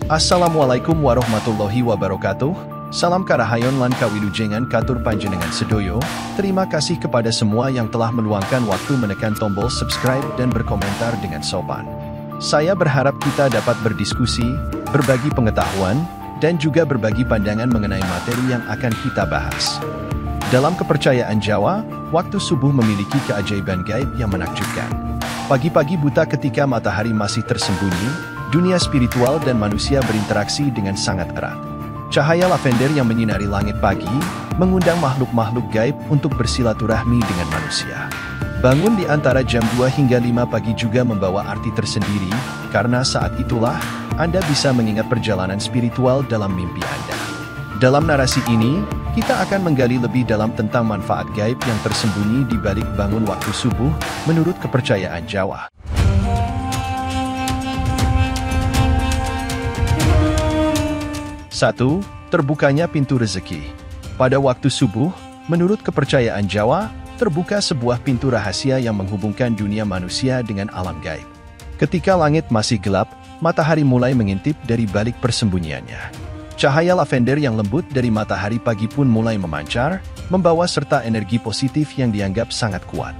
Assalamualaikum warahmatullahi wabarakatuh. Salam karahayon lan kawilujengan katur panjenengan sedoyo. Terima kasih kepada semua yang telah meluangkan waktu menekan tombol subscribe dan berkomentar dengan sopan. Saya berharap kita dapat berdiskusi, berbagi pengetahuan, dan juga berbagi pandangan mengenai materi yang akan kita bahas. Dalam kepercayaan Jawa, waktu subuh memiliki keajaiban gaib yang menakjubkan. Pagi-pagi buta ketika matahari masih tersembunyi, dunia spiritual dan manusia berinteraksi dengan sangat erat. Cahaya lavender yang menyinari langit pagi, mengundang makhluk-makhluk gaib untuk bersilaturahmi dengan manusia. Bangun di antara jam 2 hingga 5 pagi juga membawa arti tersendiri, karena saat itulah Anda bisa mengingat perjalanan spiritual dalam mimpi Anda. Dalam narasi ini, kita akan menggali lebih dalam tentang manfaat gaib yang tersembunyi di balik bangun waktu subuh, menurut kepercayaan Jawa. 1. Terbukanya pintu rezeki. Pada waktu subuh, menurut kepercayaan Jawa, terbuka sebuah pintu rahasia yang menghubungkan dunia manusia dengan alam gaib. Ketika langit masih gelap, matahari mulai mengintip dari balik persembunyiannya. Cahaya lavender yang lembut dari matahari pagi pun mulai memancar, membawa serta energi positif yang dianggap sangat kuat.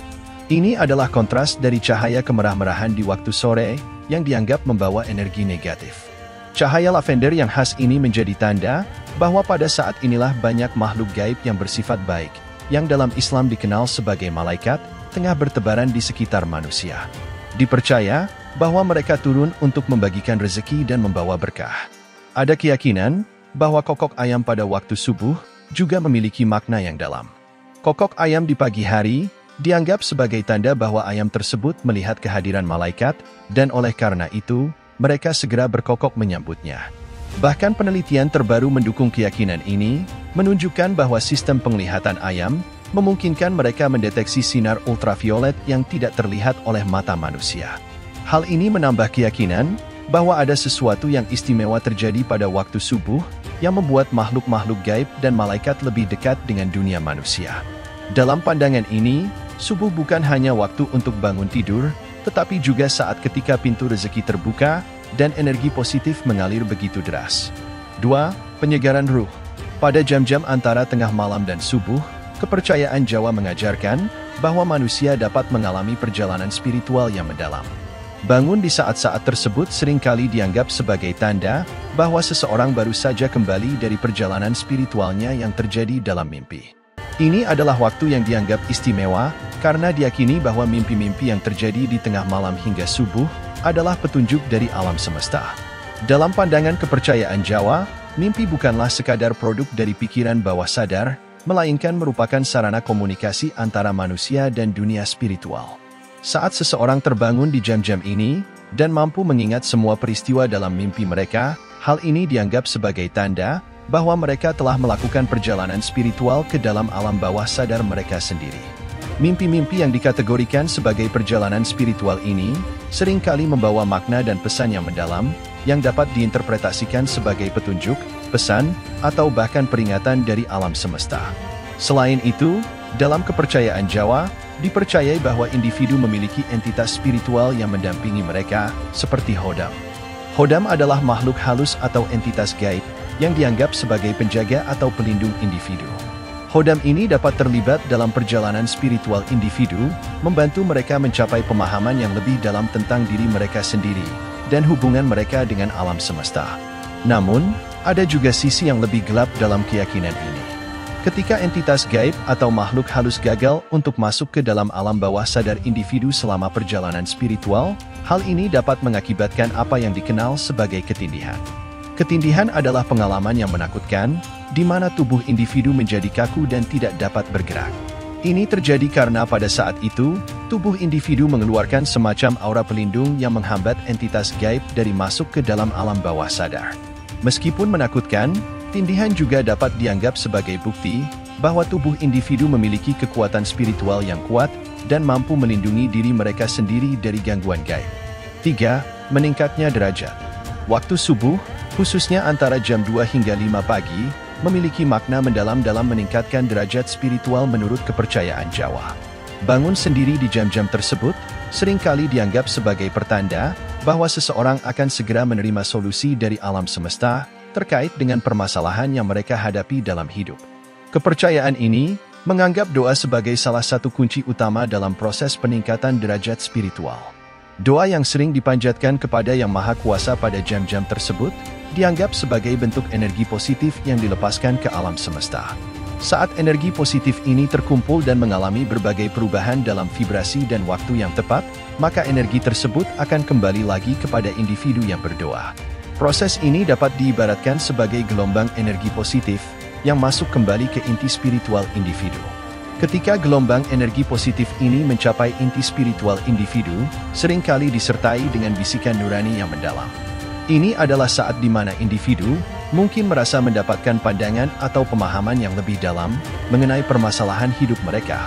Ini adalah kontras dari cahaya kemerah-merahan di waktu sore, yang dianggap membawa energi negatif. Cahaya lavender yang khas ini menjadi tanda bahwa pada saat inilah banyak makhluk gaib yang bersifat baik, yang dalam Islam dikenal sebagai malaikat, tengah bertebaran di sekitar manusia. Dipercaya bahwa mereka turun untuk membagikan rezeki dan membawa berkah. Ada keyakinan bahwa kokok ayam pada waktu subuh juga memiliki makna yang dalam. Kokok ayam di pagi hari dianggap sebagai tanda bahwa ayam tersebut melihat kehadiran malaikat, dan oleh karena itu, mereka segera berkokok menyambutnya. Bahkan penelitian terbaru mendukung keyakinan ini, menunjukkan bahwa sistem penglihatan ayam memungkinkan mereka mendeteksi sinar ultraviolet yang tidak terlihat oleh mata manusia. Hal ini menambah keyakinan bahwa ada sesuatu yang istimewa terjadi pada waktu subuh yang membuat makhluk-makhluk gaib dan malaikat lebih dekat dengan dunia manusia. Dalam pandangan ini, subuh bukan hanya waktu untuk bangun tidur, tetapi juga saat ketika pintu rezeki terbuka dan energi positif mengalir begitu deras. 2. Penyegaran ruh. Pada jam-jam antara tengah malam dan subuh, kepercayaan Jawa mengajarkan bahwa manusia dapat mengalami perjalanan spiritual yang mendalam. Bangun di saat-saat tersebut seringkali dianggap sebagai tanda bahwa seseorang baru saja kembali dari perjalanan spiritualnya yang terjadi dalam mimpi. Ini adalah waktu yang dianggap istimewa, karena diyakini bahwa mimpi-mimpi yang terjadi di tengah malam hingga subuh adalah petunjuk dari alam semesta. Dalam pandangan kepercayaan Jawa, mimpi bukanlah sekadar produk dari pikiran bawah sadar, melainkan merupakan sarana komunikasi antara manusia dan dunia spiritual. Saat seseorang terbangun di jam-jam ini, dan mampu mengingat semua peristiwa dalam mimpi mereka, hal ini dianggap sebagai tanda bahwa mereka telah melakukan perjalanan spiritual ke dalam alam bawah sadar mereka sendiri. Mimpi-mimpi yang dikategorikan sebagai perjalanan spiritual ini seringkali membawa makna dan pesan yang mendalam, yang dapat diinterpretasikan sebagai petunjuk, pesan, atau bahkan peringatan dari alam semesta. Selain itu, dalam kepercayaan Jawa, dipercayai bahwa individu memiliki entitas spiritual yang mendampingi mereka, seperti Hodam. Hodam adalah makhluk halus atau entitas gaib, yang dianggap sebagai penjaga atau pelindung individu. Hodam ini dapat terlibat dalam perjalanan spiritual individu, membantu mereka mencapai pemahaman yang lebih dalam tentang diri mereka sendiri, dan hubungan mereka dengan alam semesta. Namun, ada juga sisi yang lebih gelap dalam keyakinan ini. Ketika entitas gaib atau makhluk halus gagal untuk masuk ke dalam alam bawah sadar individu selama perjalanan spiritual, hal ini dapat mengakibatkan apa yang dikenal sebagai ketindihan. Ketindihan adalah pengalaman yang menakutkan, di mana tubuh individu menjadi kaku dan tidak dapat bergerak. Ini terjadi karena pada saat itu, tubuh individu mengeluarkan semacam aura pelindung yang menghambat entitas gaib dari masuk ke dalam alam bawah sadar. Meskipun menakutkan, tindihan juga dapat dianggap sebagai bukti bahwa tubuh individu memiliki kekuatan spiritual yang kuat dan mampu melindungi diri mereka sendiri dari gangguan gaib. 3. Meningkatnya derajat. Waktu subuh, khususnya antara jam 2 hingga 5 pagi, memiliki makna mendalam dalam meningkatkan derajat spiritual menurut kepercayaan Jawa. Bangun sendiri di jam-jam tersebut seringkali dianggap sebagai pertanda bahwa seseorang akan segera menerima solusi dari alam semesta terkait dengan permasalahan yang mereka hadapi dalam hidup. Kepercayaan ini menganggap doa sebagai salah satu kunci utama dalam proses peningkatan derajat spiritual. Doa yang sering dipanjatkan kepada Yang Maha Kuasa pada jam-jam tersebut dianggap sebagai bentuk energi positif yang dilepaskan ke alam semesta. Saat energi positif ini terkumpul dan mengalami berbagai perubahan dalam vibrasi dan waktu yang tepat, maka energi tersebut akan kembali lagi kepada individu yang berdoa. Proses ini dapat diibaratkan sebagai gelombang energi positif yang masuk kembali ke inti spiritual individu. Ketika gelombang energi positif ini mencapai inti spiritual individu, seringkali disertai dengan bisikan nurani yang mendalam. Ini adalah saat di mana individu mungkin merasa mendapatkan pandangan atau pemahaman yang lebih dalam mengenai permasalahan hidup mereka.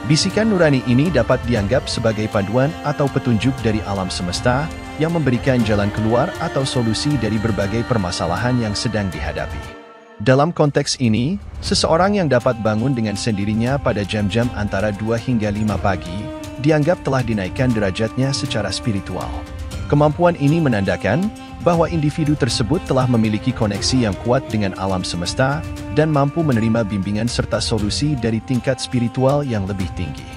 Bisikan nurani ini dapat dianggap sebagai panduan atau petunjuk dari alam semesta yang memberikan jalan keluar atau solusi dari berbagai permasalahan yang sedang dihadapi. Dalam konteks ini, seseorang yang dapat bangun dengan sendirinya pada jam-jam antara 2 hingga 5 pagi dianggap telah dinaikkan derajatnya secara spiritual. Kemampuan ini menandakan bahwa individu tersebut telah memiliki koneksi yang kuat dengan alam semesta dan mampu menerima bimbingan serta solusi dari tingkat spiritual yang lebih tinggi.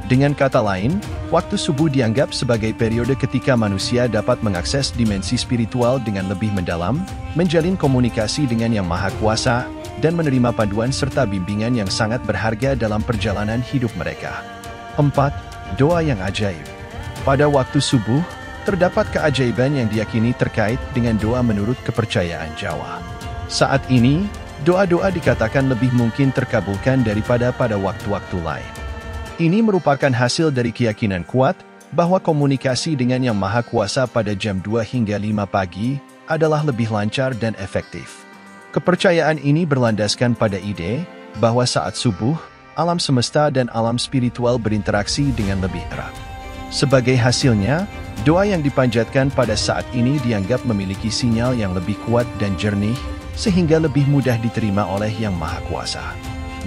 Dengan kata lain, waktu subuh dianggap sebagai periode ketika manusia dapat mengakses dimensi spiritual dengan lebih mendalam, menjalin komunikasi dengan Yang Maha Kuasa, dan menerima panduan serta bimbingan yang sangat berharga dalam perjalanan hidup mereka. 4. Doa yang ajaib. Pada waktu subuh, terdapat keajaiban yang diyakini terkait dengan doa menurut kepercayaan Jawa. Saat ini, doa-doa dikatakan lebih mungkin terkabulkan daripada pada waktu-waktu lain. Ini merupakan hasil dari keyakinan kuat bahwa komunikasi dengan Yang Maha Kuasa pada jam 2 hingga 5 pagi adalah lebih lancar dan efektif. Kepercayaan ini berlandaskan pada ide bahwa saat subuh, alam semesta dan alam spiritual berinteraksi dengan lebih erat. Sebagai hasilnya, doa yang dipanjatkan pada saat ini dianggap memiliki sinyal yang lebih kuat dan jernih, sehingga lebih mudah diterima oleh Yang Maha Kuasa.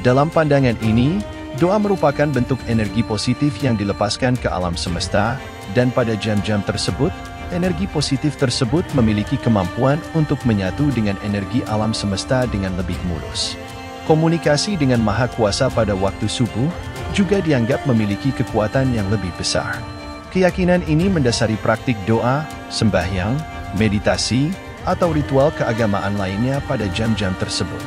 Dalam pandangan ini, doa merupakan bentuk energi positif yang dilepaskan ke alam semesta, dan pada jam-jam tersebut, energi positif tersebut memiliki kemampuan untuk menyatu dengan energi alam semesta dengan lebih mulus. Komunikasi dengan Maha Kuasa pada waktu subuh juga dianggap memiliki kekuatan yang lebih besar. Keyakinan ini mendasari praktik doa, sembahyang, meditasi, atau ritual keagamaan lainnya pada jam-jam tersebut.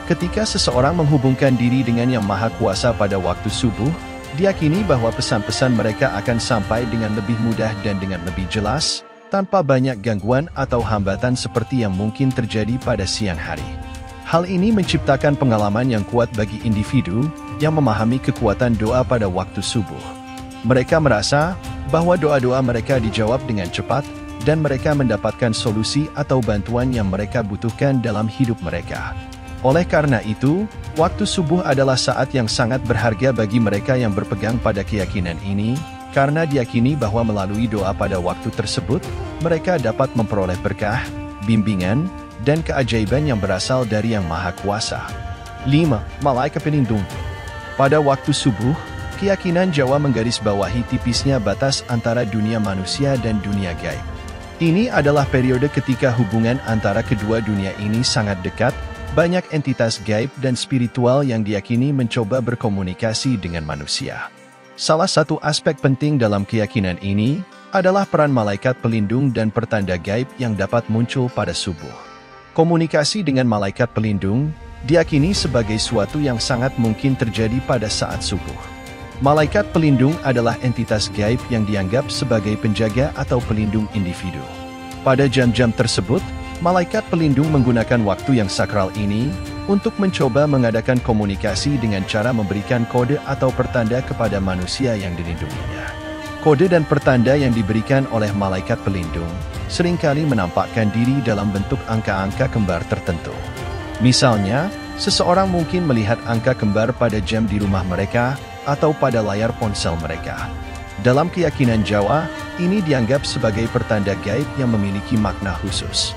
Ketika seseorang menghubungkan diri dengan Yang Maha Kuasa pada waktu subuh, diyakini bahwa pesan-pesan mereka akan sampai dengan lebih mudah dan dengan lebih jelas, tanpa banyak gangguan atau hambatan seperti yang mungkin terjadi pada siang hari. Hal ini menciptakan pengalaman yang kuat bagi individu yang memahami kekuatan doa pada waktu subuh. Mereka merasa bahwa doa-doa mereka dijawab dengan cepat, dan mereka mendapatkan solusi atau bantuan yang mereka butuhkan dalam hidup mereka. Oleh karena itu, waktu subuh adalah saat yang sangat berharga bagi mereka yang berpegang pada keyakinan ini, karena diyakini bahwa melalui doa pada waktu tersebut, mereka dapat memperoleh berkah, bimbingan, dan keajaiban yang berasal dari Yang Maha Kuasa. 5. Malaikat Pelindung. Pada waktu subuh, keyakinan Jawa menggarisbawahi tipisnya batas antara dunia manusia dan dunia gaib. Ini adalah periode ketika hubungan antara kedua dunia ini sangat dekat. Banyak entitas gaib dan spiritual yang diyakini mencoba berkomunikasi dengan manusia. Salah satu aspek penting dalam keyakinan ini adalah peran malaikat pelindung dan pertanda gaib yang dapat muncul pada subuh. Komunikasi dengan malaikat pelindung diyakini sebagai suatu yang sangat mungkin terjadi pada saat subuh. Malaikat pelindung adalah entitas gaib yang dianggap sebagai penjaga atau pelindung individu. Pada jam-jam tersebut, malaikat pelindung menggunakan waktu yang sakral ini untuk mencoba mengadakan komunikasi dengan cara memberikan kode atau pertanda kepada manusia yang dilindunginya. Kode dan pertanda yang diberikan oleh malaikat pelindung seringkali menampakkan diri dalam bentuk angka-angka kembar tertentu. Misalnya, seseorang mungkin melihat angka kembar pada jam di rumah mereka atau pada layar ponsel mereka. Dalam keyakinan Jawa, ini dianggap sebagai pertanda gaib yang memiliki makna khusus.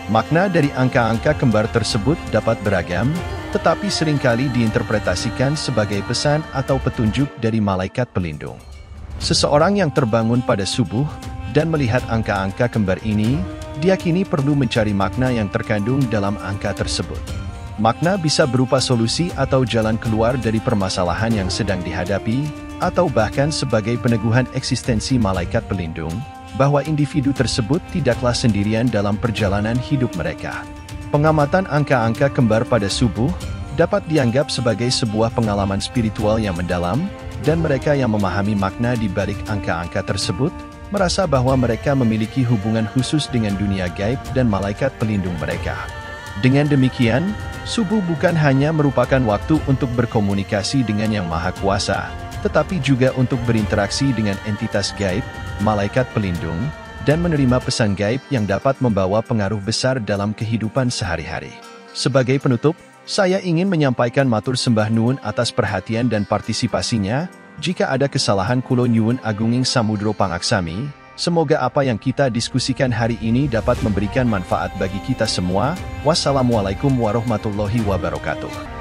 Makna dari angka-angka kembar tersebut dapat beragam, tetapi seringkali diinterpretasikan sebagai pesan atau petunjuk dari malaikat pelindung. Seseorang yang terbangun pada subuh dan melihat angka-angka kembar ini, diyakini perlu mencari makna yang terkandung dalam angka tersebut. Makna bisa berupa solusi atau jalan keluar dari permasalahan yang sedang dihadapi, atau bahkan sebagai peneguhan eksistensi malaikat pelindung, bahwa individu tersebut tidaklah sendirian dalam perjalanan hidup mereka. Pengamatan angka-angka kembar pada subuh dapat dianggap sebagai sebuah pengalaman spiritual yang mendalam, dan mereka yang memahami makna di balik angka-angka tersebut merasa bahwa mereka memiliki hubungan khusus dengan dunia gaib dan malaikat pelindung mereka. Dengan demikian, subuh bukan hanya merupakan waktu untuk berkomunikasi dengan Yang Maha Kuasa, tetapi juga untuk berinteraksi dengan entitas gaib, malaikat pelindung, dan menerima pesan gaib yang dapat membawa pengaruh besar dalam kehidupan sehari-hari. Sebagai penutup, saya ingin menyampaikan matur sembah nuwun atas perhatian dan partisipasinya. Jika ada kesalahan kulo nyuwun agunging samudro pangaksami. Semoga apa yang kita diskusikan hari ini dapat memberikan manfaat bagi kita semua. Wassalamualaikum warahmatullahi wabarakatuh.